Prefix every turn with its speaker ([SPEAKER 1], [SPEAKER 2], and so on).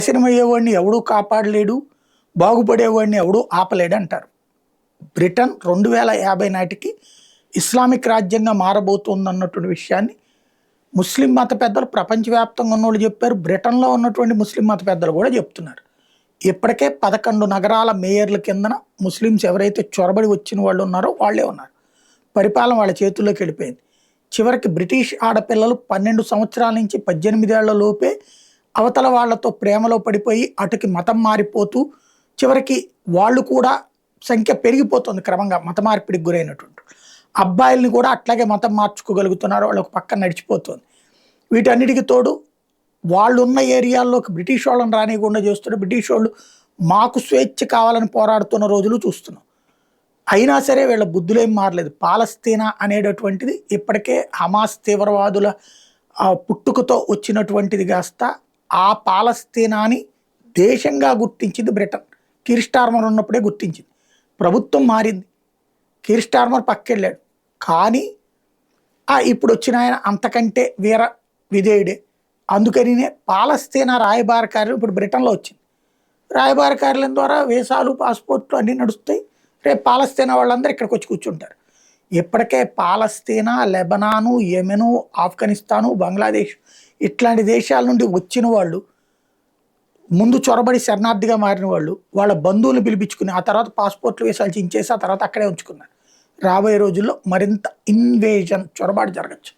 [SPEAKER 1] నాశనమయ్యేవాడిని ఎవడూ కాపాడలేడు, బాగుపడేవాడిని ఎవడూ ఆపలేడు అంటారు. బ్రిటన్ 2050 నాటికి ఇస్లామిక్ రాజ్యంగా మారబోతోందన్నటువంటి విషయాన్ని ముస్లిం మత పెద్దలు, ప్రపంచవ్యాప్తంగా ఉన్నోళ్ళు చెప్పారు. బ్రిటన్లో ఉన్నటువంటి ముస్లిం మత పెద్దలు కూడా చెప్తున్నారు. ఇప్పటికే 11 నగరాల మేయర్ల కిందన ముస్లిమ్స్ ఎవరైతే చొరబడి వచ్చిన వాళ్ళు ఉన్నారో వాళ్ళే ఉన్నారు. పరిపాలన వాళ్ళ చేతుల్లోకి వెళ్ళిపోయింది. చివరికి బ్రిటిష్ ఆడపిల్లలు 12 సంవత్సరాల నుంచి 18 ఏళ్ల లోపే అవతల వాళ్లతో ప్రేమలో పడిపోయి అటుకి మతం మారిపోతూ చివరికి వాళ్ళు కూడా సంఖ్య పెరిగిపోతుంది క్రమంగా మత మార్పిడికి గురైనటువంటి అబ్బాయిల్ని కూడా అట్లాగే మతం మార్చుకోగలుగుతున్నారు. వాళ్ళు ఒక పక్కన నడిచిపోతుంది. వీటన్నిటికి తోడు వాళ్ళు ఉన్న ఏరియాల్లోకి బ్రిటిష్ వాళ్ళని రానియకుండా చేస్తున్నారు. బ్రిటిష్ వాళ్ళు మాకు స్వేచ్ఛ కావాలని పోరాడుతున్న రోజులు చూస్తున్నాం. అయినా సరే వీళ్ళ బుద్ధులేం మారలేదు. పాలస్తీనా అనేటటువంటిది ఇప్పటికే హమాస్ తీవ్రవాదుల పుట్టుకతో వచ్చినటువంటిది కాస్త ఆ పాలస్తీనాని దేశంగా గుర్తించింది బ్రిటన్. కీర్ స్టార్మర్ ఉన్నప్పుడే గుర్తించింది. ప్రభుత్వం మారింది, కీర్ స్టార్మర్ పక్కెళ్ళాడు. కానీ ఇప్పుడు వచ్చిన ఆయన అంతకంటే వీర విధేయుడే. అందుకనినే పాలస్తీనా రాయబార కార్యం ఇప్పుడు బ్రిటన్లో వచ్చింది. రాయబార కార్యాలయం ద్వారా వీసాలు, పాస్పోర్ట్లు అన్నీ నడుస్తాయి. రేపు పాలస్తీనా వాళ్ళందరూ ఇక్కడికి వచ్చి కూర్చుంటారు. ఇప్పటికే పాలస్తీనా, లెబనాను, యెమెను, ఆఫ్ఘనిస్తాను, బంగ్లాదేశ్ ఇట్లాంటి దేశాల నుండి వచ్చిన వాళ్ళు, ముందు చొరబడి శరణార్థిగా మారిన వాళ్ళు వాళ్ళ బంధువులు పిలిపించుకుని ఆ తర్వాత పాస్పోర్ట్లు, వీసాలు చించేసి ఆ తర్వాత అక్కడే ఉంచుకున్నారు. రాబోయే రోజుల్లో మరింత ఇన్వేజన్, చొరబాటు జరగచ్చు.